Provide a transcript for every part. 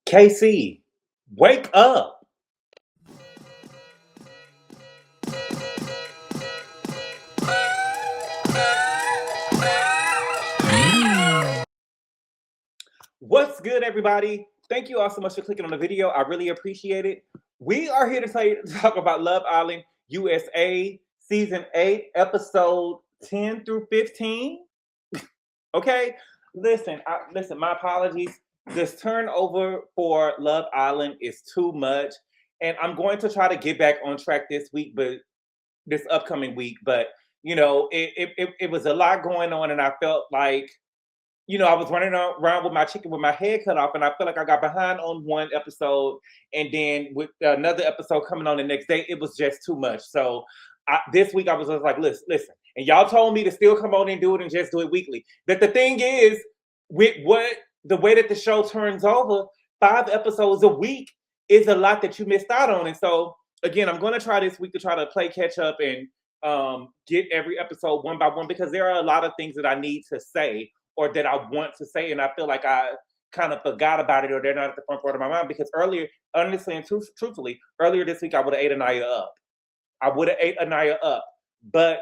KC, wake up. What's good, everybody? Thank you all so much for clicking on the video. I really appreciate it. We are here to talk about Love Island USA Season 8, Episode 10 through 15. Okay? Listen, my apologies. This turnover for Love Island is too much. And I'm going to try to get back on track this upcoming week. But, it was a lot going on, and I felt like I was running around with my chicken with my head cut off, and I feel like I got behind on one episode, and then with another episode coming on the next day, it was just too much. So this week I was just like, listen, and y'all told me to still come on and do it and just do it weekly. But the thing is, with the way that the show turns over, 5 episodes a week is a lot that you missed out on. And so again, I'm going to try this week to try to play catch up and get every episode one by one, because there are a lot of things that I need to say or that I want to say, and I feel like I kind of forgot about it, or they're not at the front part of my mind. Because earlier, honestly and truthfully, earlier this week, I would have ate Annayia up. But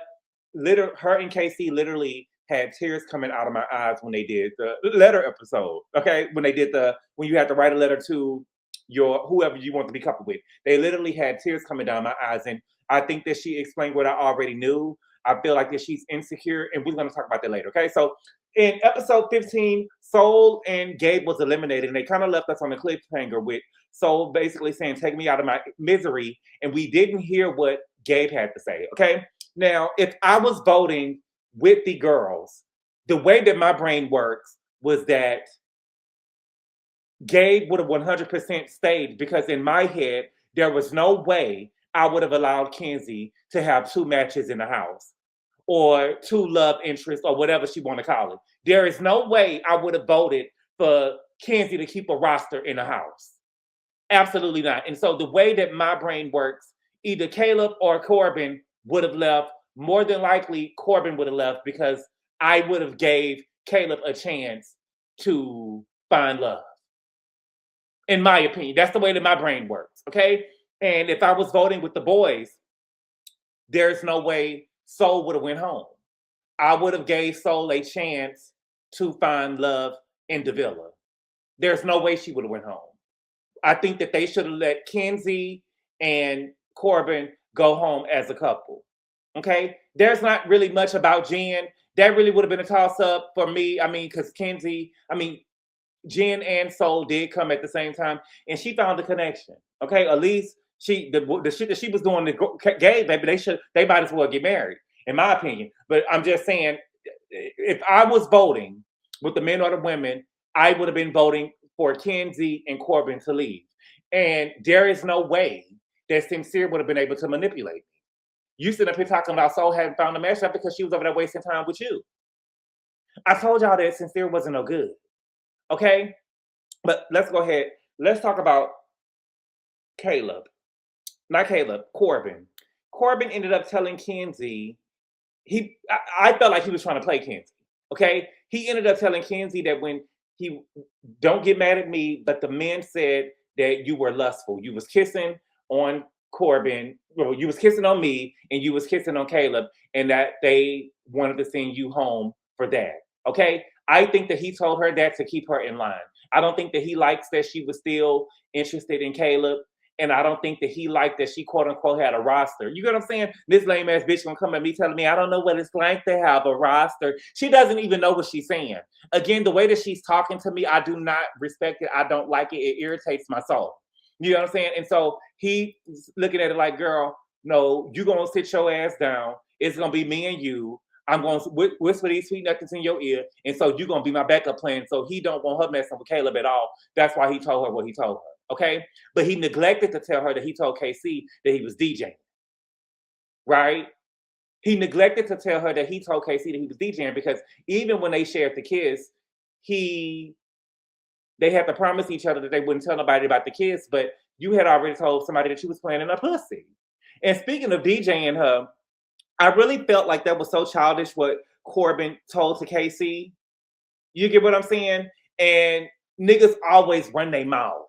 her and KC literally had tears coming out of my eyes when they did the letter episode. Okay, when you had to write a letter to your whoever you want to be coupled with, they literally had tears coming down my eyes, and I think that she explained what I already knew. I feel like that she's insecure, and we're going to talk about that later. Okay, so in episode 15, Sol and Gabe was eliminated, and they kind of left us on a cliffhanger with Sol basically saying, "Take me out of my misery," and we didn't hear what Gabe had to say. Okay, now if I was voting with the girls, the way that my brain works was that Gabe would have 100% stayed, because in my head there was no way I would have allowed Kenzie to have 2 matches in the house, or 2 love interests, or whatever she want to call it. There is no way I would have voted for Kenzie to keep a roster in the house. Absolutely not. And so the way that my brain works, either Caleb or Corbin would have left. More than likely, Corbin would have left, because I would have gave Caleb a chance to find love. In my opinion, that's the way that my brain works. Okay. And if I was voting with the boys, there's no way Sol would have went home. I would have gave Sol a chance to find love in the villa. There's no way she would have went home. I think that they should have let Kenzie and Corbin go home as a couple. Okay? There's not really much about Jen. That really would have been a toss-up for me. Because Jen and Sol did come at the same time, and she found a connection. Okay? At least the shit that she was doing to Gabe, baby, they might as well get married, in my opinion. But I'm just saying, if I was voting with the men or the women, I would have been voting for Kenzie and Corbin to leave. And there is no way that Sincere would have been able to manipulate me. You sitting up here talking about Sol hadn't found a match, not because she was over there wasting time with you. I told y'all that Sincere wasn't no good. Okay? But let's go ahead. Let's talk about Corbin. Corbin ended up telling Kenzie, I felt like he was trying to play Kenzie. Okay? He ended up telling Kenzie that don't get mad at me, but the men said that you were lustful. You was kissing on Corbin, you was kissing on me, and you was kissing on Caleb, and that they wanted to send you home for that. Okay? I think that he told her that to keep her in line. I don't think that he likes that she was still interested in Caleb. And I don't think that he liked that she, quote unquote, had a roster. You get what I'm saying? This lame ass bitch gonna come at me telling me I don't know what it's like to have a roster. She doesn't even know what she's saying. Again, the way that she's talking to me, I do not respect it. I don't like it. It irritates my soul. You know what I'm saying? And so he's looking at it like, girl, no, you're gonna sit your ass down. It's gonna be me and you. I'm going to whisper these sweet nothings in your ear. And so you're going to be my backup plan. So he don't want her messing with Caleb at all. That's why he told her what he told her. Okay? But he neglected to tell her that he told KC that he was DJing. Right? He neglected to tell her that he told KC that he was DJing, because even when they shared the kiss, they had to promise each other that they wouldn't tell nobody about the kiss, but you had already told somebody that you was planning a pussy. And speaking of DJing her, I really felt like that was so childish what Corbin told to KC. You get what I'm saying? And niggas always run their mouth.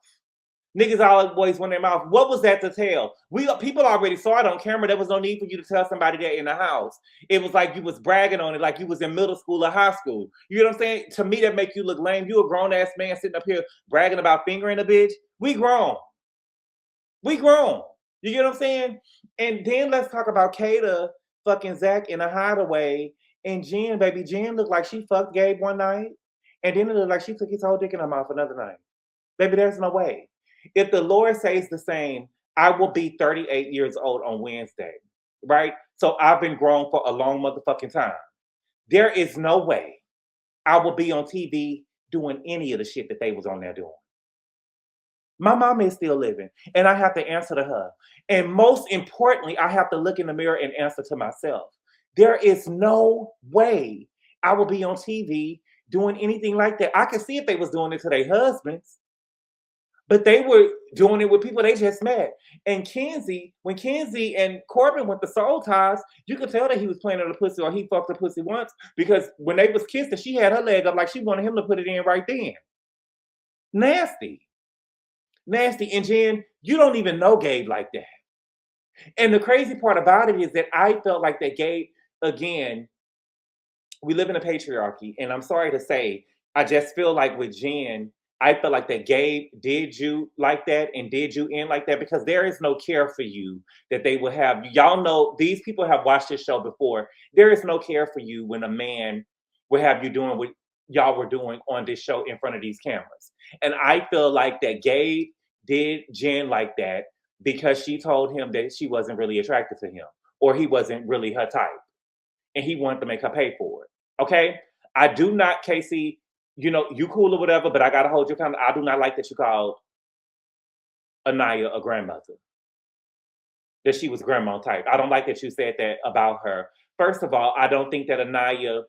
Niggas always run their mouth. What was that to tell? People already saw it on camera. There was no need for you to tell somebody that in the house. It was like you was bragging on it, like you was in middle school or high school. You know what I'm saying? To me, that make you look lame. You a grown ass man sitting up here bragging about fingering a bitch. We grown. We grown. You get what I'm saying? And then let's talk about Kata fucking Zach in a hideaway. And Jen, baby, Jen looked like she fucked Gabe one night. And then it looked like she took his whole dick in her mouth another night. Baby, there's no way. If the Lord says the same, I will be 38 years old on Wednesday, right? So I've been grown for a long motherfucking time. There is no way I will be on TV doing any of the shit that they was on there doing. My mom is still living, and I have to answer to her. And most importantly, I have to look in the mirror and answer to myself. There is no way I will be on TV doing anything like that. I could see if they was doing it to their husbands. But they were doing it with people they just met. And Kenzie, when Kenzie and Corbin went to Soul Ties, you could tell that he was playing on the pussy or he fucked the pussy once, because when they was kissing, she had her leg up like she wanted him to put it in right then. Nasty. Nasty. And Jen, you don't even know Gabe like that. And the crazy part about it is that I felt like that Gabe, again, we live in a patriarchy. And I'm sorry to say, I just feel like with Jen, I feel like that Gabe did you like that and did you in like that, because there is no care for you that they will have. Y'all know, these people have watched this show before. There is no care for you when a man will have you doing what y'all were doing on this show in front of these cameras. And I feel like that Gabe did Jen like that because she told him that she wasn't really attracted to him, or he wasn't really her type, and he wanted to make her pay for it. Okay? I do not, KC, you know, you cool or whatever, but I gotta hold you accountable. I do not like that you called Annayia a grandmother, that she was grandma type. I don't like that you said that about her. First of all, I don't think that Annayia,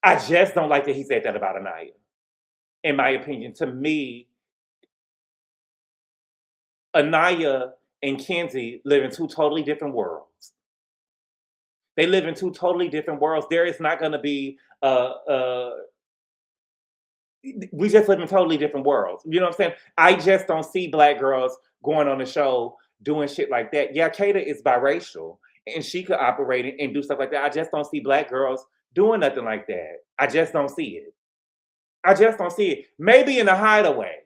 I just don't like that he said that about Annayia. In my opinion, to me, Annayia and Kenzie live in two totally different worlds. They live in two totally different worlds. There is not going to be, we just live in totally different worlds. You know what I'm saying? I just don't see Black girls going on the show doing shit like that. Yeah, Kata is biracial and she could operate and do stuff like that. I just don't see Black girls doing nothing like that. I just don't see it. I just don't see it. Maybe in a hideaway,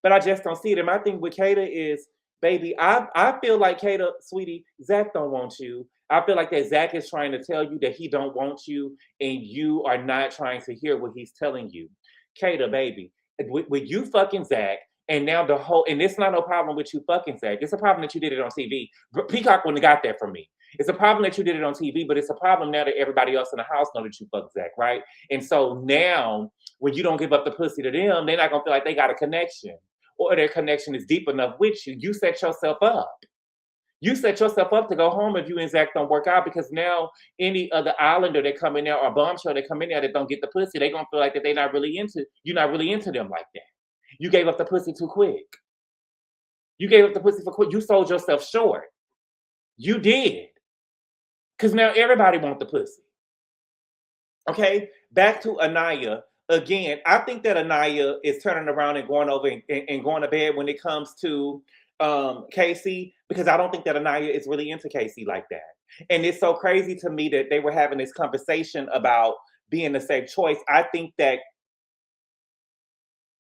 but I just don't see it. And my thing with Kata is, baby, I feel like Kata, sweetie, Zach don't want you. I feel like that Zach is trying to tell you that he don't want you, and you are not trying to hear what he's telling you. Kata, baby, with you fucking Zach, and now the whole, and it's not no problem with you fucking Zach. It's a problem that you did it on TV. Peacock wouldn't have got that from me. It's a problem that you did it on TV, but it's a problem now that everybody else in the house know that you fuck Zach, right? And so now, when you don't give up the pussy to them, they're not gonna feel like they got a connection, or their connection is deep enough with you. You set yourself up. You set yourself up to go home if you and Zach don't work out, because now any other Islander that come in there or Bombshell that come in there that don't get the pussy, they gonna feel like that you're not really into them like that. You gave up the pussy too quick. You gave up the pussy for quick. You sold yourself short. You did. Because now everybody wants the pussy. Okay, back to Annayia. Again, I think that Annayia is turning around and going over and going to bed when it comes to KC, because I don't think that Annayia is really into KC like that. And it's so crazy to me that they were having this conversation about being the safe choice. I think that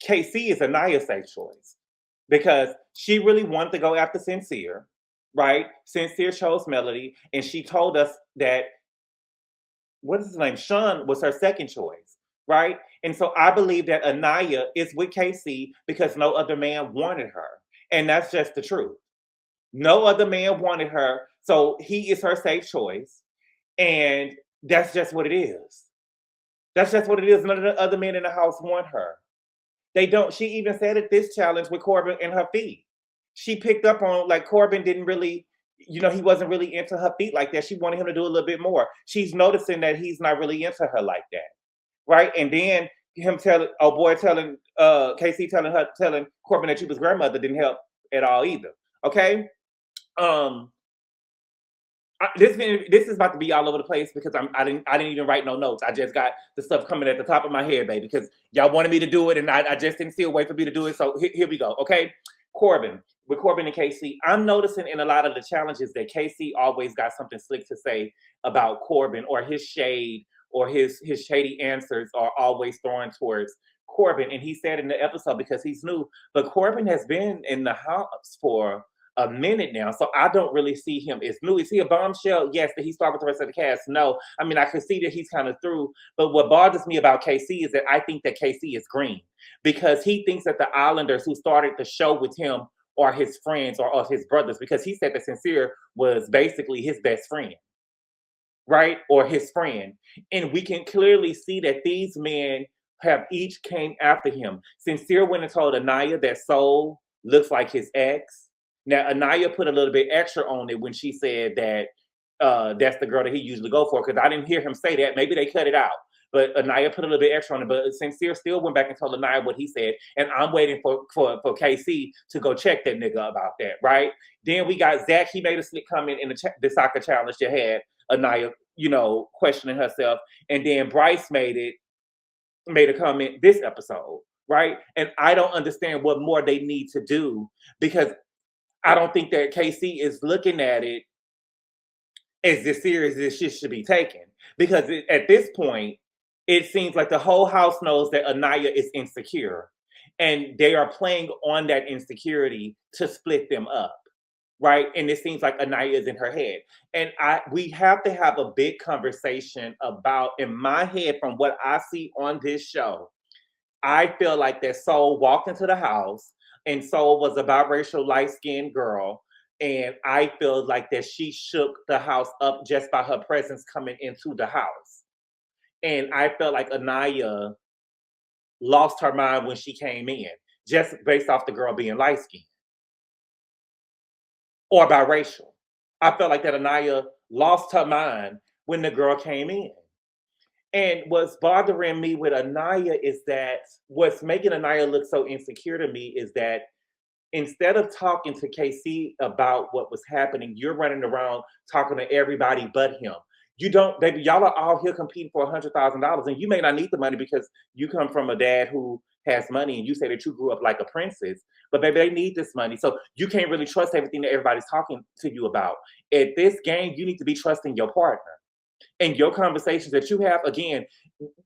KC is Anniya's safe choice because she really wanted to go after Sincere, right? Sincere chose Melody, and she told us that, what is his name? Sean was her second choice, right? And so I believe that Annayia is with KC because no other man wanted her. And that's just the truth. No other man wanted her, so he is her safe choice. And that's just what it is. That's just what it is. None of the other men in the house want her. They don't. She even said at this challenge with Corbin and her feet. She picked up on, like, Corbin didn't really, he wasn't really into her feet like that. She wanted him to do a little bit more. She's noticing that he's not really into her like that. Right? And then him telling KC telling Corbin that she was grandmother didn't help at all either. Okay? This is about to be all over the place because I didn't even write no notes. I just got the stuff coming at the top of my head, baby, because y'all wanted me to do it and I just didn't still wait for me to do it. So here we go. Okay. Corbin, with Corbin and KC, I'm noticing in a lot of the challenges that KC always got something slick to say about Corbin, or his shade or his shady answers are always thrown towards Corbin. And he said in the episode, because he's new, but Corbin has been in the house for a minute now, so I don't really see him as new. Is he a bombshell? Yes. Did he start with the rest of the cast? No. I mean, I could see that he's kind of through, but what bothers me about KC is that I think that KC is green, because he thinks that the Islanders who started the show with him are his friends or his brothers, because he said that Sincere was basically his best friend, right? Or his friend. And we can clearly see that these men have each came after him. Sincere went and told Annayia that Sol looks like his ex. Now, Annayia put a little bit extra on it when she said that that's the girl that he usually go for, because I didn't hear him say that. Maybe they cut it out. But Annayia put a little bit extra on it. But Sincere still went back and told Annayia what he said. And I'm waiting for KC to go check that nigga about that, right? Then we got Zach. He made a slick comment in the soccer challenge that had Annayia, questioning herself. And then Bryce made a comment this episode, right? And I don't understand what more they need to do, because I don't think that KC is looking at it as this serious as shit should be taken. Because at this point, it seems like the whole house knows that Annayia is insecure. And they are playing on that insecurity to split them up, right? And it seems like Annayia is in her head. And we have to have a big conversation about, in my head, from what I see on this show, I feel like that Sol walked into the house, and Sol was a biracial light-skinned girl. And I feel like that she shook the house up just by her presence coming into the house. And I felt like Annayia lost her mind when she came in, just based off the girl being light-skinned or biracial. I felt like that Annayia lost her mind when the girl came in. And what's bothering me with Annayia is that what's making Annayia look so insecure to me is that instead of talking to KC about what was happening, you're running around talking to everybody but him. You don't, baby, y'all are all here competing for $100,000, and you may not need the money because you come from a dad who has money, and you say that you grew up like a princess, but baby, they need this money. So you can't really trust everything that everybody's talking to you about. At this game, you need to be trusting your partner. And your conversations that you have, again,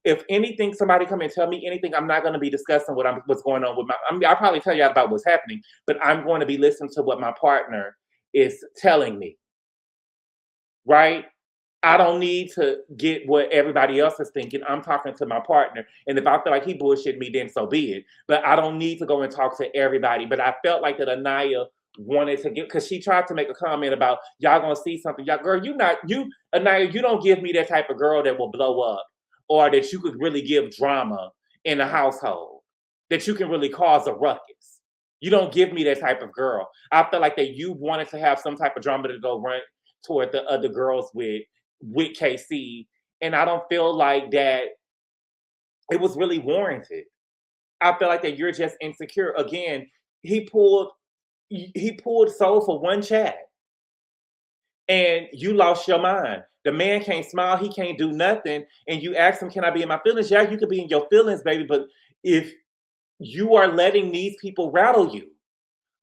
if anything, somebody come and tell me anything, I'm not going to be discussing what's going on with I'll probably tell you about what's happening, but I'm going to be listening to what my partner is telling me, right? I don't need to get what everybody else is thinking. I'm talking to my partner. And if I feel like he bullshit me, then so be it. But I don't need to go and talk to everybody. But I felt like that Annayia wanted to get, because she tried to make a comment about y'all gonna see something. Y'all, girl, Annayia, you don't give me that type of girl that will blow up, or that you could really give drama in a household, that you can really cause a ruckus. You don't give me that type of girl. I felt like that you wanted to have some type of drama to go run toward the other girls with KC, and I don't feel like that it was really warranted. I feel like that you're just insecure. Again, he pulled Sol for one chat, and you lost your mind. The man can't smile, he can't do nothing, and you ask him, "Can I be in my feelings?" Yeah, you could be in your feelings, baby, but if you are letting these people rattle you,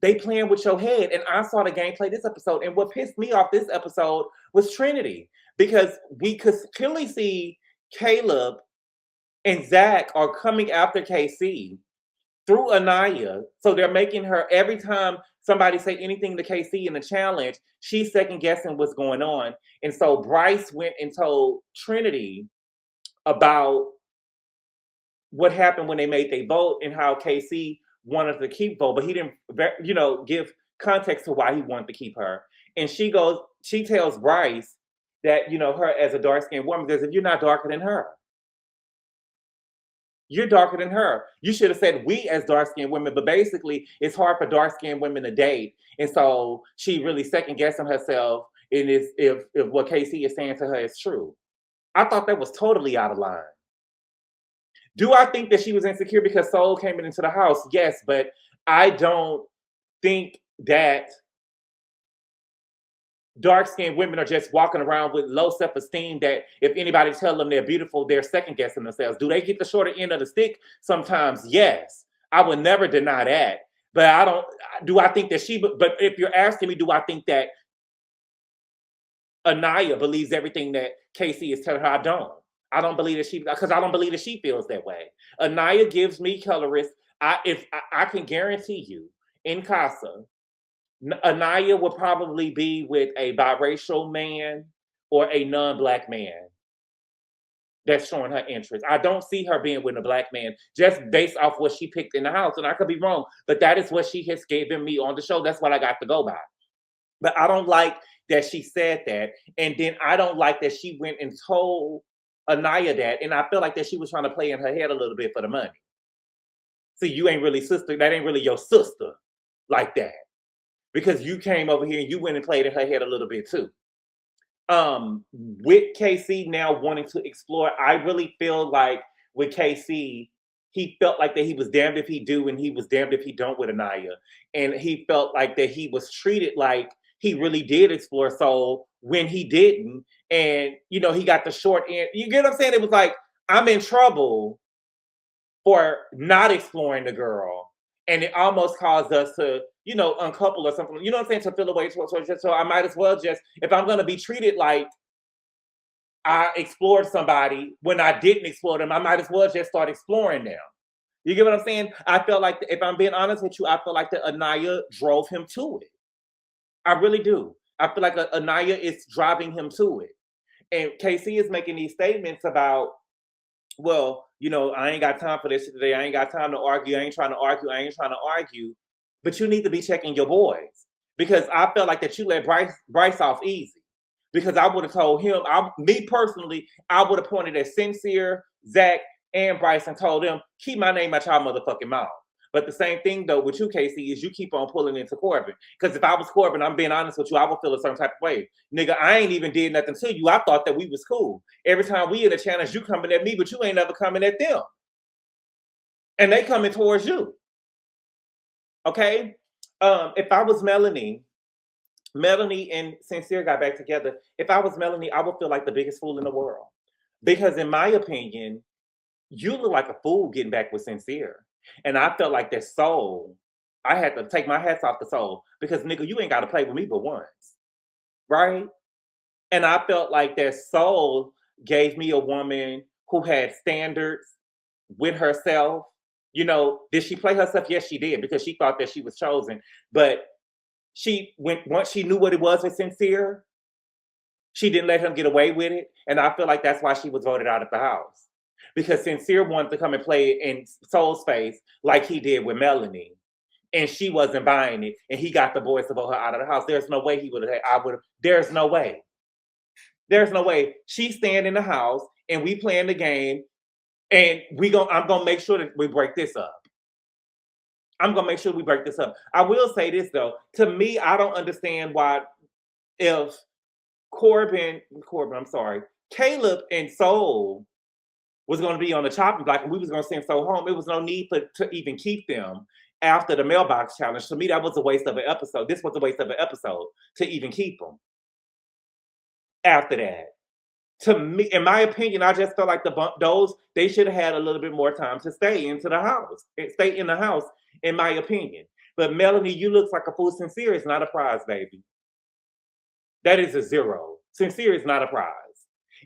they playing with your head. And I saw the gameplay this episode, and what pissed me off this episode was Trinity, because we could clearly see Caleb and Zach are coming after KC through Annayia. So they're making her, every time somebody say anything to KC in the challenge, she's second guessing what's going on. And so Bryce went and told Trinity about what happened when they made their vote and how KC wanted to keep vote, but he didn't, give context to why he wanted to keep her. And she tells Bryce that, her as a dark-skinned woman, because if you're not darker than her, you're darker than her. You should have said we as dark-skinned women, but basically it's hard for dark-skinned women to date. And so she really second-guessing herself in this, if what KC is saying to her is true. I thought that was totally out of line. Do I think that she was insecure because Sol came into the house? Yes, but I don't think that dark-skinned women are just walking around with low self-esteem that if anybody tell them they're beautiful, they're second-guessing themselves. Do they get the shorter end of the stick? Sometimes, yes. I would never deny that. But I don't, do I think that but if you're asking me, do I think that Annayia believes everything that KC is telling her? I don't. I don't believe that because I don't believe that she feels that way. Annayia gives me colorist. I can guarantee you, in Casa, Annayia will probably be with a biracial man or a non-black man that's showing her interest. I don't see her being with a black man just based off what she picked in the house. And I could be wrong, but that is what she has given me on the show. That's what I got to go by. But I don't like that she said that. And then I don't like that she went and told Annayia that. And I feel like that she was trying to play in her head a little bit for the money. See, you ain't really sister. That ain't really your sister like that. Because you came over here and you went and played in her head a little bit too. With KC now wanting to explore, I really feel like with KC, he felt like that he was damned if he do and he was damned if he don't with Annayia. And he felt like that he was treated like he really did explore Sol when he didn't. And, you know, he got the short end. You get what I'm saying? It was like, I'm in trouble for not exploring the girl. And it almost caused us to, you know, uncouple or something. You know what I'm saying? To feel away. So I might as well just, if I'm going to be treated like I explored somebody when I didn't explore them, I might as well just start exploring them. You get what I'm saying? I felt like, if I'm being honest with you, I feel like that Annayia drove him to it. I really do. I feel like Annayia is driving him to it. And KC is making these statements about, well, you know, I ain't got time for this today. I ain't got time to argue. I ain't trying to argue. But you need to be checking your boys. Because I felt like that you let Bryce off easy. Because I would have told him, me personally, I would have pointed at Sincere, Zach, and Bryce and told them, keep my name out your motherfucking mouth. But the same thing, though, with you, KC, is you keep on pulling into Corbin. Because if I was Corbin, I'm being honest with you, I would feel a certain type of way. Nigga, I ain't even did nothing to you. I thought that we was cool. Every time we in the challenge, you coming at me, but you ain't never coming at them. And they coming towards you. Okay? If I was Melanie and Sincere got back together. If I was Melanie, I would feel like the biggest fool in the world. Because in my opinion, you look like a fool getting back with Sincere. And I felt like that Sol, I had to take my hats off the Sol because nigga, you ain't got to play with me but once, right? And I felt like that Sol gave me a woman who had standards with herself. You know, did she play herself? Yes, she did because she thought that she was chosen. But once she knew what it was with Sincere, she didn't let him get away with it. And I feel like that's why she was voted out of the house. Because Sincere wanted to come and play in Sol's face like he did with Melanie. And she wasn't buying it. And he got the boys to vote her out of the house. There's no way he would have. There's no way. There's no way. She's staying in the house and we playing the game. And I'm going to make sure that we break this up. I'm going to make sure we break this up. I will say this, though. To me, I don't understand why if Caleb and Sol was going to be on the chopping block and we was going to send Sol home, it was no need to even keep them after the mailbox challenge. To me, that was a waste of an episode. This was a waste of an episode to even keep them after that. To me, in my opinion, I just felt like they should have had a little bit more time to stay in the house, in my opinion. But Melanie, you look like a fool. Sincere is not a prize, baby. That is a 0. Sincere is not a prize.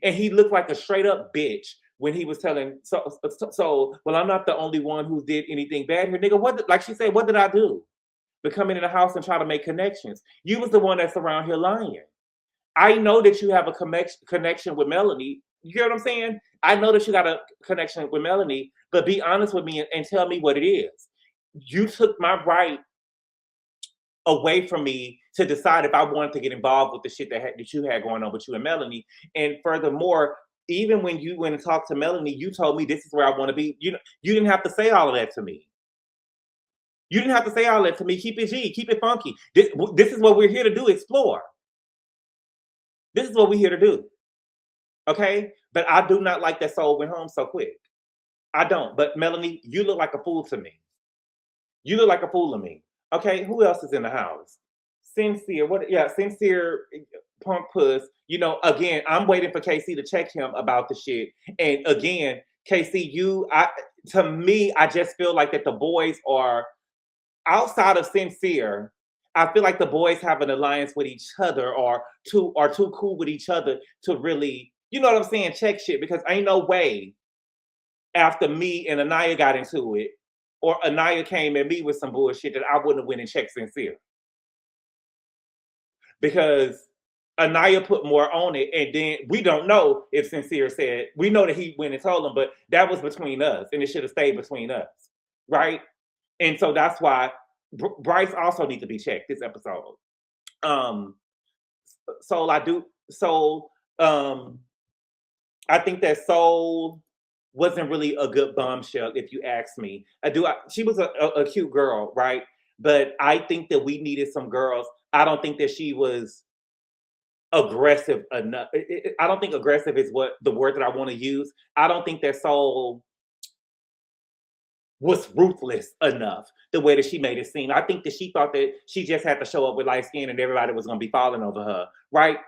And he looked like a straight up bitch when he was telling so well, I'm not the only one who did anything bad here. Nigga, like she said, what did I do? But come into the house and try to make connections. You was the one that's around here lying. I know that you have a connection with Melanie. You hear what I'm saying? I know that you got a connection with Melanie, but be honest with me and tell me what it is. You took my right away from me to decide if I wanted to get involved with the shit that you had going on with you and Melanie. And furthermore, even when you went and talked to Melanie, you told me this is where I want to be. You didn't have to say all of that to me. You didn't have to say all that to me. Keep it G, keep it funky. This is what we're here to do, explore. This is what we're here to do. Okay? But I do not like that Sol went home so quick. I don't. But Melanie, you look like a fool to me. You look like a fool to me. Okay? Who else is in the house? Sincere, what? Yeah, sincere punk puss. You know, again, I'm waiting for KC to check him about the shit. And again, KC, to me, I just feel like that the boys are outside of sincere. I feel like the boys have an alliance with each other, or too cool with each other to really, you know what I'm saying, check shit. Because ain't no way after me and Annayia got into it, or Annayia came at me with some bullshit that I wouldn't have went and checked sincere. Because Annayia put more on it, and then we don't know if Sincere said, we know that he went and told him, but that was between us, and it should have stayed between us, right? And so that's why Bryce also needs to be checked this episode. I think that Sol wasn't really a good bombshell, if you ask me. She was a cute girl, right? But I think that we needed some girls. I don't think that she was aggressive enough. I don't think aggressive is what the word that I want to use. I don't think that Sol was ruthless enough the way that she made it seem. I think that she thought that she just had to show up with light skin and everybody was going to be falling over her, right?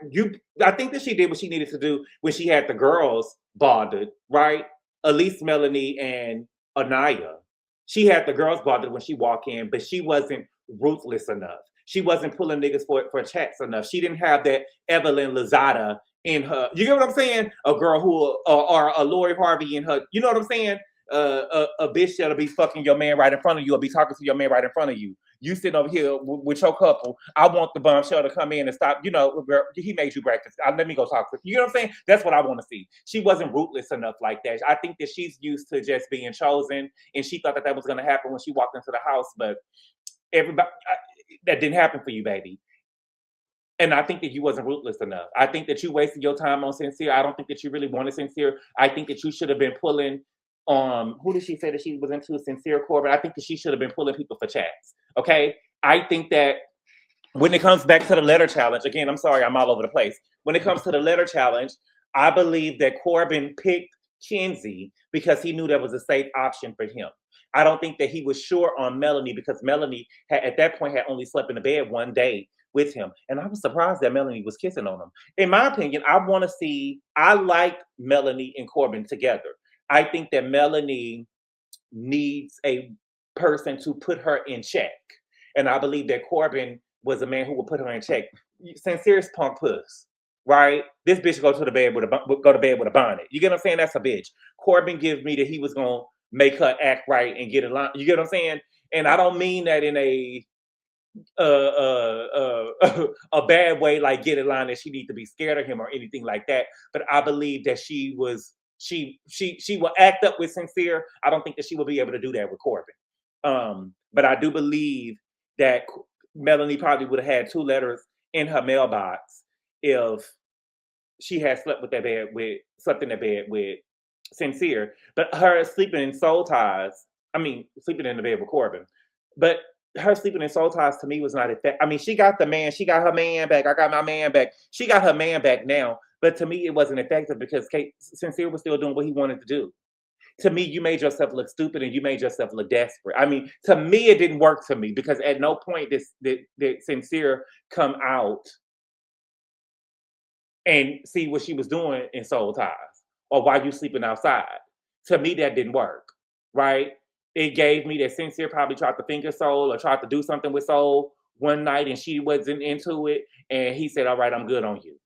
I think that she did what she needed to do when she had the girls bothered, right? At least Melanie and Annayia. She had the girls bothered when she walked in, but she wasn't ruthless enough. She wasn't pulling niggas for chats enough. She didn't have that Evelyn Lozada in her. You get what I'm saying? A girl who, or a Lori Harvey in her. You know what I'm saying? A bitch that'll be fucking your man right in front of you, or be talking to your man right in front of you. You sitting over here with your couple. I want the bombshell to come in and stop. You know, girl, he made you breakfast. Let me go talk to you. You know what I'm saying? That's what I want to see. She wasn't ruthless enough like that. I think that she's used to just being chosen, and she thought that was going to happen when she walked into the house. But everybody, that didn't happen for you, baby. And I think that you wasn't ruthless enough. I think that you wasted your time on Sincere. I don't think that you really wanted Sincere. I think that you should have been pulling. Who did she say that she was into? Sincere Corbin. I think that she should have been pulling people for chats. Okay. I think that when it comes back to the letter challenge, again, I'm sorry, I'm all over the place. When it comes to the letter challenge, I believe that Corbin picked Kenzie because he knew that was a safe option for him. I don't think that he was sure on Melanie because Melanie at that point had only slept in the bed one day with him. And I was surprised that Melanie was kissing on him. In my opinion, I like Melanie and Corbin together. I think that Melanie needs a person to put her in check. And I believe that Corbin was a man who would put her in check. Sincere's punk puss, right? This bitch go to bed with a bonnet. You get what I'm saying? That's a bitch. Corbin gives me that he was gonna make her act right and get a line. You get what I'm saying? And I don't mean that in a bad way, like get a line that she needs to be scared of him or anything like that. But I believe that she will act up with Sincere. I don't think that she will be able to do that with Corbin. But I do believe that Melanie probably would have had 2 letters in her mailbox if she had slept in the bed with Sincere. But her sleeping in the bed with Corbin. But her sleeping in soul ties to me was not effective. I mean, she got her man back. I got my man back. She got her man back now. But to me, it wasn't effective because Sincere was still doing what he wanted to do. To me, you made yourself look stupid and you made yourself look desperate. I mean, to me, it didn't work to me because at no point did Sincere come out and see what she was doing in soul ties or why you sleeping outside. To me, that didn't work, right? It gave me that Sincere probably tried to finger Sol or tried to do something with Sol one night and she wasn't into it. And he said, all right, I'm good on you.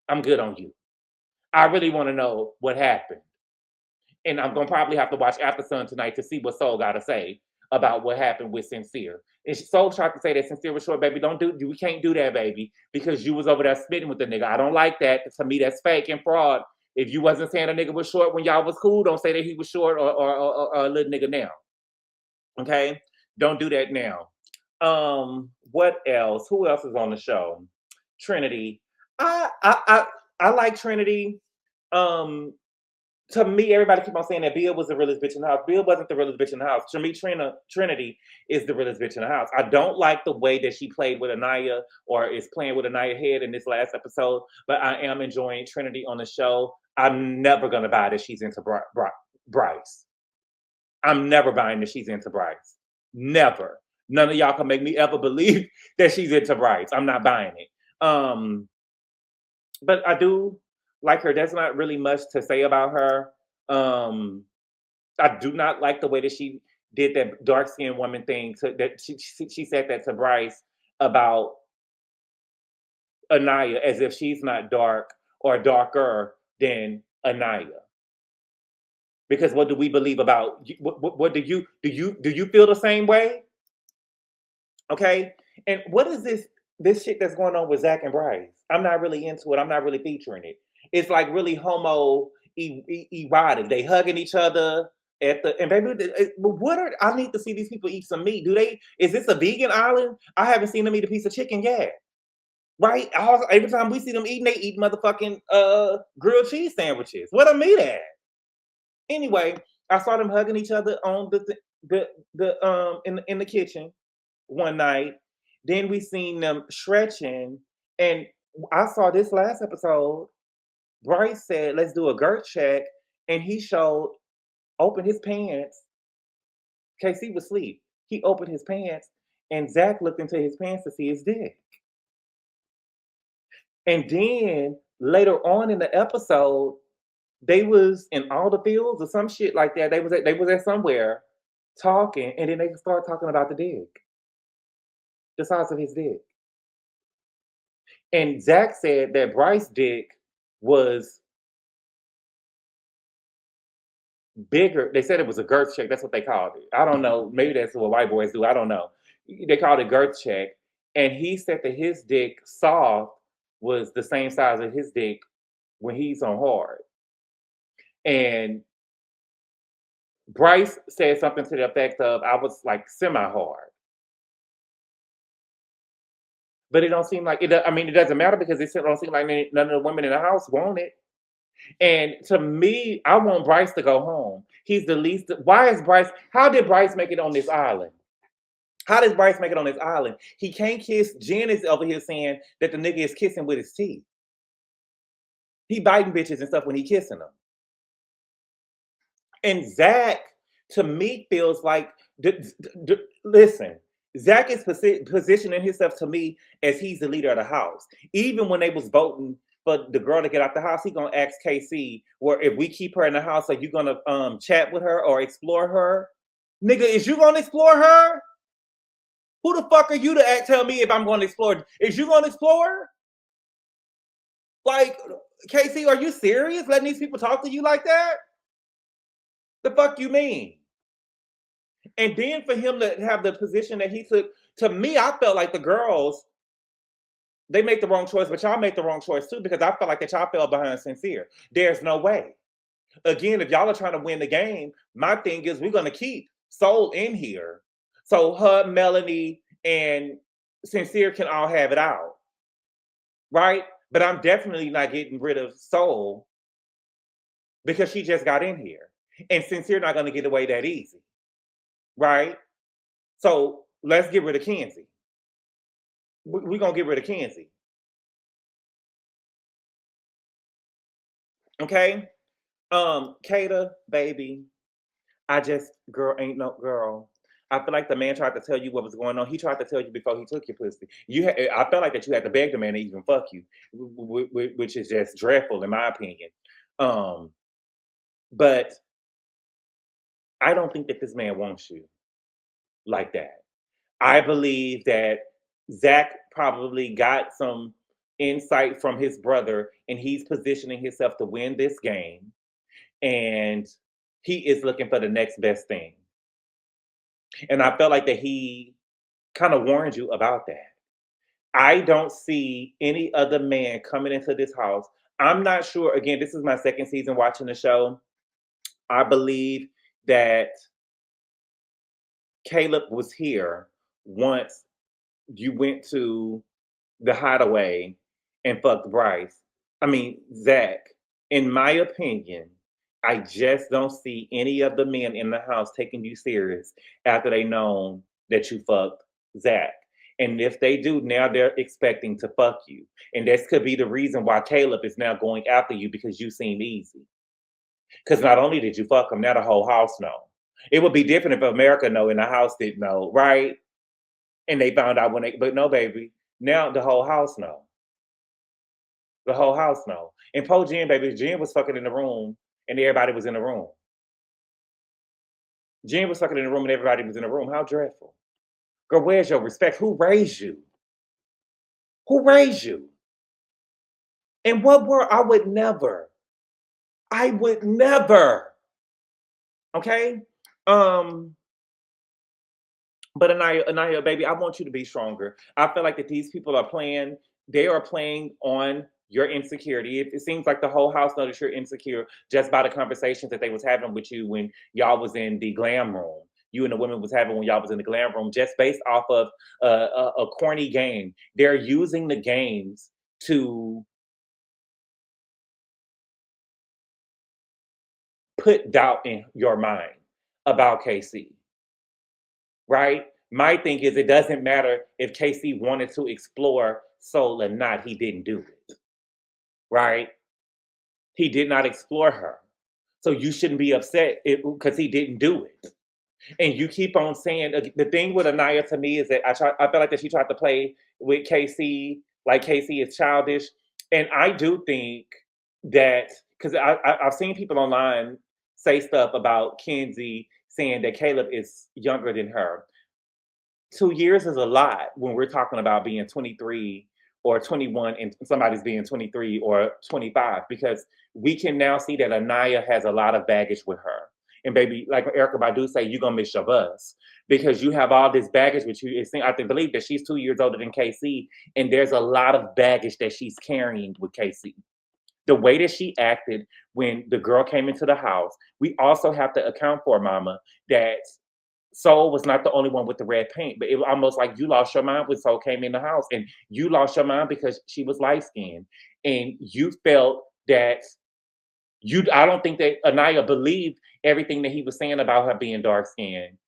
I'm good on you. I really want to know what happened. And I'm going to probably have to watch After Sun tonight to see what Sol got to say about what happened with Sincere. And Sol tried to say that Sincere was short, baby. We can't do that, baby, because you was over there spitting with the nigga. I don't like that. To me, that's fake and fraud. If you wasn't saying a nigga was short when y'all was cool, don't say that he was short or a little nigga now. Okay? Don't do that now. What else? Who else is on the show? Trinity. I like Trinity. To me, everybody keep on saying that Bill was the realest bitch in the house. Bill wasn't the realest bitch in the house. To me, Trinity is the realest bitch in the house. I don't like the way that she played with Annayia or is playing with Annayia head in this last episode, but I am enjoying Trinity on the show. I'm never going to buy that she's into Bryce. I'm never buying that she's into Bryce. Never. None of y'all can make me ever believe that she's into Bryce. I'm not buying it. But I do like her. There's not really much to say about her. I do not like the way that she did that dark skinned woman thing. That she said that to Bryce about Annayia, as if she's not dark or darker than Annayia. Because what do we believe about? What do you feel the same way? Okay, and what is this shit that's going on with Zach and Bryce? I'm not really into it. I'm not really featuring it. It's like really homo erotic. They hugging each other at the and baby. What are I need to see these people eat some meat? Do they? Is this a vegan island? I haven't seen them eat a piece of chicken yet. Right? Every time we see them eating, they eat motherfucking grilled cheese sandwiches. What a meat at? Anyway, I saw them hugging each other on in the kitchen one night. Then we seen them stretching, and I saw this last episode. Bryce said, "Let's do a girth check," and he opened his pants. KC was asleep. He opened his pants, and Zach looked into his pants to see his dick. And then later on in the episode, they was in all the fields or some shit like that. They was at somewhere talking, and then they start talking about the dick, the size of his dick. And Zach said that Bryce's dick was bigger. They said it was a girth check. That's what they called it. I don't know. Maybe that's what white boys do. I don't know. They called it girth check. And he said that his dick soft was the same size as his dick when he's on hard. And Bryce said something to the effect of, I was like semi-hard. But it don't seem like it. I mean, it doesn't matter because it don't seem like none of the women in the house want it. And to me, I want Bryce to go home. He's the least. Why is Bryce? How did Bryce make it on this island? How does Bryce make it on this island? He can't kiss. Jen is over here saying that the nigga is kissing with his teeth. He biting bitches and stuff when he kissing them. And Zach, to me, feels like, listen, Zach is positioning himself to me as he's the leader of the house. Even when they was voting for the girl to get out the house, he gonna ask KC, well, if we keep her in the house, are you gonna chat with her or explore her? Nigga, is you gonna explore her? Who the fuck are you to tell me if I'm gonna explore? Is you gonna explore her? Like, KC, are you serious? Letting these people talk to you like that? The fuck you mean? And then for him to have the position that he took, to me, I felt like the girls, they make the wrong choice, but y'all make the wrong choice too, because I felt like that y'all fell behind Sincere. There's no way. Again, if y'all are trying to win the game, my thing is we're gonna keep Sol in here. So her, Melanie, and Sincere can all have it out. Right? But I'm definitely not getting rid of Sol because she just got in here. And Sincere not gonna get away that easy. Right? So let's get rid of Kenzie. We're gonna get rid of Kenzie. Okay? Kata, baby, girl ain't no girl. I feel like the man tried to tell you what was going on. He tried to tell you before he took your pussy. I felt like that you had to beg the man to even fuck you, which is just dreadful in my opinion. But I don't think that this man wants you like that. I believe that Zach probably got some insight from his brother and he's positioning himself to win this game. And he is looking for the next best thing. And I felt like that he kind of warned you about that. I don't see any other man coming into this house. I'm not sure. Again, this is my second season watching the show. I believe that Caleb was here once you went to the hideaway and fucked Zach. In my opinion, I just don't see any of the men in the house taking you serious after they know that you fucked Zach. And if they do, now they're expecting to fuck you. And this could be the reason why Caleb is now going after you because you seem easy. Because not only did you fuck him, now the whole house know. It would be different if America know and the house didn't know, right? And they found out when they, but no, baby. Now the whole house know. The whole house know. And poor Jen, baby, Jen was fucking in the room, and everybody was in the room. Jen was fucking in the room, and everybody was in the room. How dreadful. Girl, where's your respect? Who raised you? Who raised you? And what were I would never. I would never. Okay? But Annayia, baby, I want you to be stronger. I feel like that these people are playing, they are playing on your insecurity. It seems like the whole house knows that you're insecure just by the conversations that they was having with you when y'all was in the glam room. You and the women was having when y'all was in the glam room, just based off of a corny game. They're using the games to put doubt in your mind about KC, right? My thing is, it doesn't matter if KC wanted to explore Sol or not, he didn't do it, right? He did not explore her. So you shouldn't be upset because he didn't do it. And you keep on saying, the thing with Annayia to me is that I feel like that she tried to play with KC, like KC is childish. And I do think that, because I've seen people online say stuff about Kenzie saying that Caleb is younger than her. 2 years is a lot when we're talking about being 23 or 21 and somebody's being 23 or 25, because we can now see that Annayia has a lot of baggage with her. And baby, like Erykah Badu say, you're gonna miss your bus because you have all this baggage with you. I believe that she's 2 years older than KC, and there's a lot of baggage that she's carrying with KC. The way that she acted when the girl came into the house, we also have to account for, mama, that Sol was not the only one with the red paint, but it was almost like you lost your mind when Sol came in the house, and you lost your mind because she was light skinned, and you felt that I don't think that Annayia believed everything that he was saying about her being dark skinned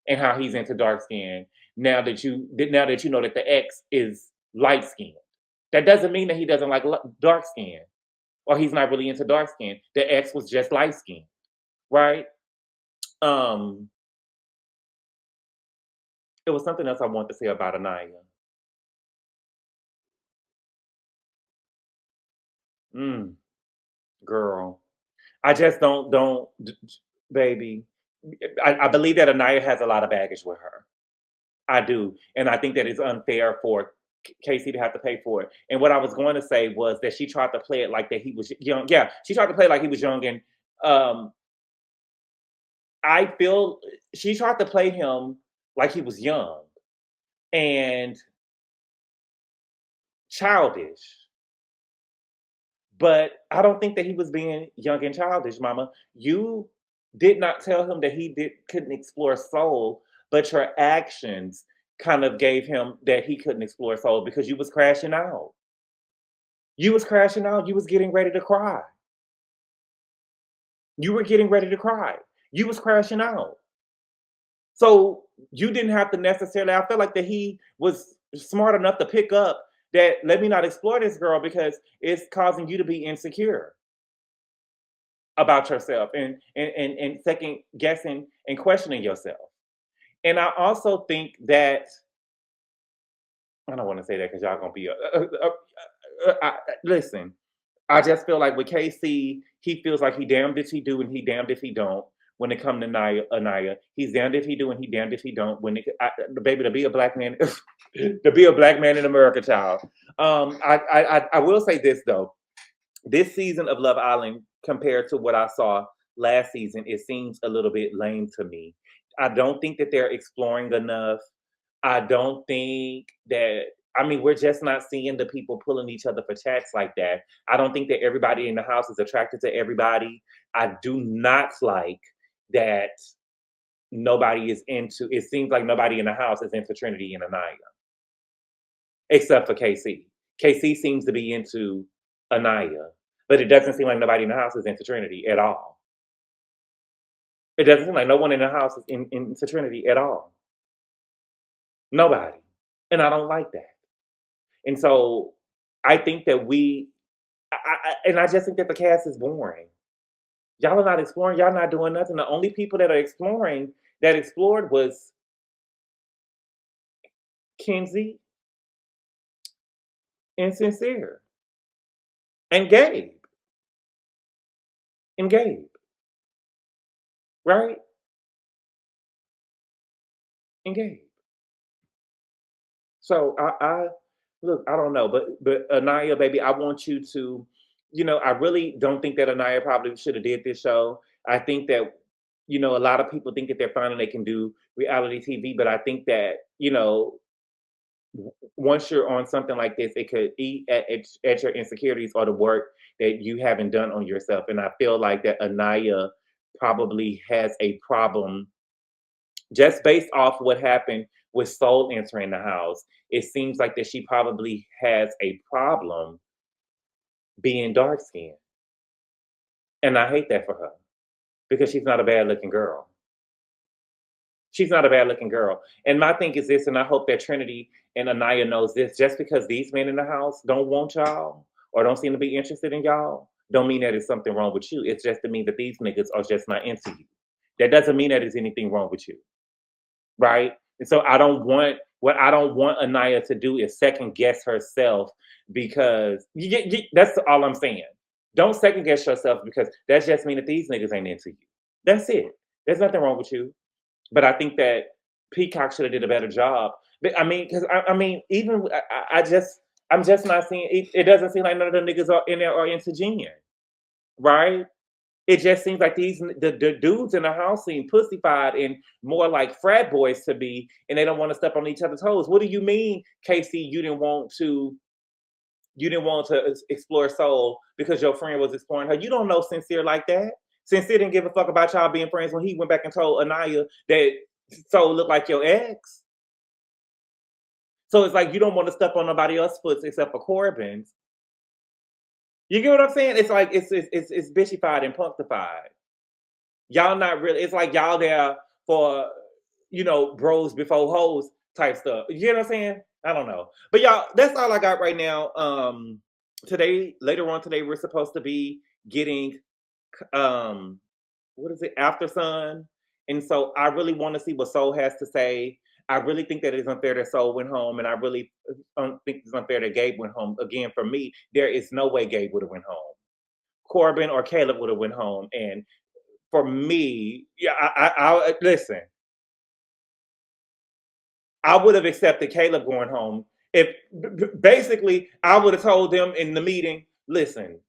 and how he's into dark skin. Now that you know that the ex is light skinned, that doesn't mean that he doesn't like dark skin or he's not really into dark skin. The ex was just light skinned, right? It was something else I wanted to say about Annayia. Girl, I just don't, baby. I believe that Annayia has a lot of baggage with her. I do, and I think that it's unfair for Casey to have to pay for it. And what I was going to say was that she tried to play it like that he was young. Yeah, she tried to play like he was young, and I feel she tried to play him like he was young and childish. But I don't think that he was being young and childish, mama. You did not tell him that couldn't explore Sol, but your actions kind of gave him that he couldn't explore Sol because you was crashing out. You was crashing out. You was getting ready to cry. You were getting ready to cry. You was crashing out. So you didn't have to necessarily, I felt like that he was smart enough to pick up that let me not explore this girl because it's causing you to be insecure about yourself and second guessing and questioning yourself. And I also think that I don't want to say that because y'all gonna be listen. I just feel like with KC, he feels like he damned if he do and he damned if he don't. When it comes to Annayia, he's damned if he do and he damned if he don't. Baby, to be a black man, to be a black man in America, child. I will say this though, this season of Love Island compared to what I saw last season, it seems a little bit lame to me. I don't think that they're exploring enough. I don't think that, I mean, we're just not seeing the people pulling each other for chats like that. I don't think that everybody in the house is attracted to everybody. I do not like that nobody is into, it seems like nobody in the house is into Trinity and Annayia. Except for KC. KC seems to be into Annayia, but it doesn't seem like nobody in the house is into Trinity at all. It doesn't seem like no one in the house is into Trinity at all. Nobody. And I don't like that. And so I think that I just think that the cast is boring. Y'all are not exploring. Y'all not doing nothing. The only people that are exploring, that explored was Kenzie, and Sincere, and Gabe, and Gabe, right? And Gabe. So I look, I don't know, but Annayia, baby, I want you to, I really don't think that Annayia probably should have did this show. I think that, a lot of people think that they're fine and they can do reality TV, but I think that, once you're on something like this, it could eat at your insecurities or the work that you haven't done on yourself. And I feel like that Annayia probably has a problem just based off what happened with Sol entering the house. It seems like that she probably has a problem being dark skinned. And I hate that for her because she's not a bad looking girl. She's not a bad looking girl. And my thing is this, and I hope that Trinity and Annayia knows this, just because these men in the house don't want y'all or don't seem to be interested in y'all, don't mean that there's something wrong with you. It's just to mean that these niggas are just not into you. That doesn't mean that there's anything wrong with you. Right? And so I don't want Annayia to do is second guess herself because that's all I'm saying. Don't second guess yourself because that's just mean that these niggas ain't into you. That's it. There's nothing wrong with you. But I think that Peacock should have did a better job. But I mean, because even I'm just not seeing it. It doesn't seem like none of the niggas are in there are into Jen, right? It just seems like the dudes in the house seem pussified and more like frat boys to be, and they don't want to step on each other's toes. What do you mean, KC? You didn't want to explore Sol because your friend was exploring her. You don't know Sincere like that. Sincere didn't give a fuck about y'all being friends when he went back and told Annayia that Sol looked like your ex. So it's like you don't want to step on nobody else's foot except for Corbin's. You get what I'm saying? It's like it's bitchified and punctified. Y'all not really. It's like y'all there for bros before hoes type stuff. You get what I'm saying? I don't know, but y'all, that's all I got right now. Later on today, we're supposed to be getting what is it, After Sun, and so I really want to see what Sol has to say. I really think that it's unfair that Sol went home, and I really think it's unfair that Gabe went home. Again, for me, there is no way Gabe would have went home. Corbin or Caleb would have went home, and for me, yeah, I listen. I would have accepted Caleb going home if basically I would have told them in the meeting, listen,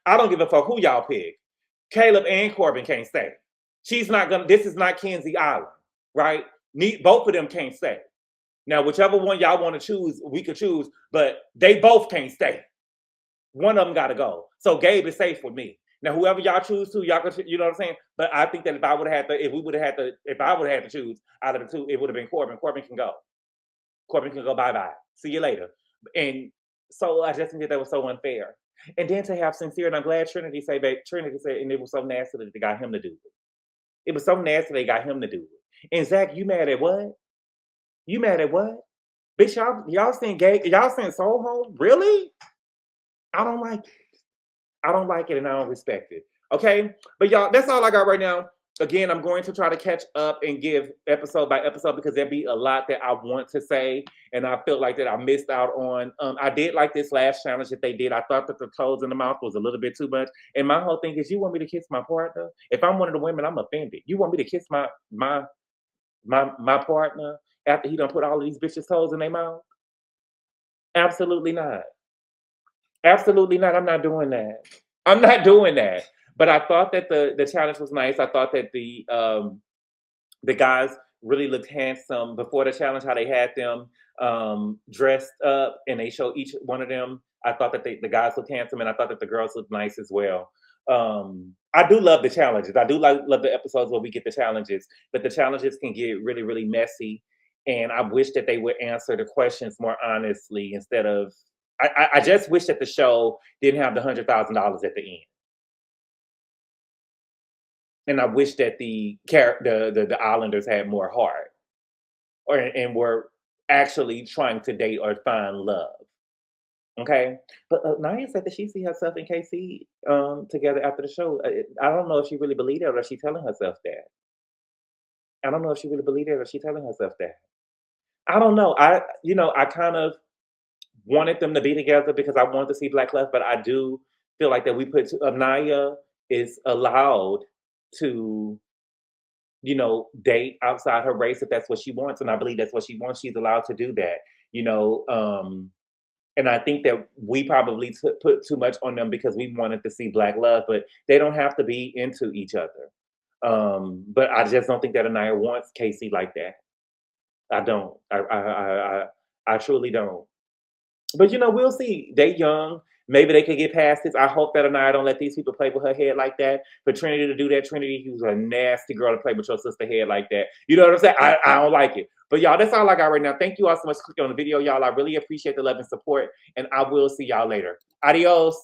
I don't give a fuck who y'all pick. Caleb and Corbin can't stay. This is not Kenzie Island, right? Both of them can't stay. Now, whichever one y'all want to choose, we could choose, but they both can't stay. One of them got to go. So Gabe is safe with me. Now, whoever y'all choose to, y'all could, you know what I'm saying? But I think that if I would have had to choose out of the two, it would have been Corbin. Corbin can go. Corbin can go bye-bye. See you later. And so I just think that was so unfair. And then to have Sincere, and I'm glad Trinity said, and it was so nasty that they got him to do it. It was so nasty they got him to do it. And Zach, you mad at what? You mad at what? Bitch, y'all sent Sol home? Really? I don't like it. I don't like it and I don't respect it. Okay? But y'all, that's all I got right now. Again, I'm going to try to catch up and give episode by episode because there'll be a lot that I want to say and I feel like that I missed out on. I did like this last challenge that they did. I thought that the toes in the mouth was a little bit too much. And my whole thing is, you want me to kiss my partner? If I'm one of the women, I'm offended. You want me to kiss my partner after he done put all of these bitches' toes in their mouth? Absolutely not. Absolutely not. I'm not doing that. I'm not doing that. But I thought that the challenge was nice. I thought that the guys really looked handsome before the challenge. How they had them dressed up, and they showed each one of them. I thought that the guys looked handsome, and I thought that the girls looked nice as well. I do love the challenges. I do love the episodes where we get the challenges, but the challenges can get really, really messy. And I wish that they would answer the questions more honestly instead of. I just wish that the show didn't have the $100,000 at the end. And I wish that the Islanders had more heart, and were actually trying to date or find love. Okay, but Naya said that she see herself and KC together after the show. I don't know if she really believed it or she telling herself that. I don't know if she really believed it or she telling herself that. I don't know. I kind of wanted them to be together because I wanted to see Black love, but I do feel like that we put Annayia is allowed to, date outside her race if that's what she wants, and I believe that's what she wants. She's allowed to do that, you know. And I think that we probably put too much on them because we wanted to see Black love, but they don't have to be into each other. But I just don't think that Annayia wants KC like that. I don't. I truly don't. But we'll see. They young. Maybe they could get past this. I hope that Annayia don't let these people play with her head like that. For Trinity to do that, Trinity, he was a nasty girl to play with your sister head like that. You know what I'm saying? I don't like it. But y'all, that's all I got right now. Thank you all so much for clicking on the video, y'all. I really appreciate the love and support. And I will see y'all later. Adios.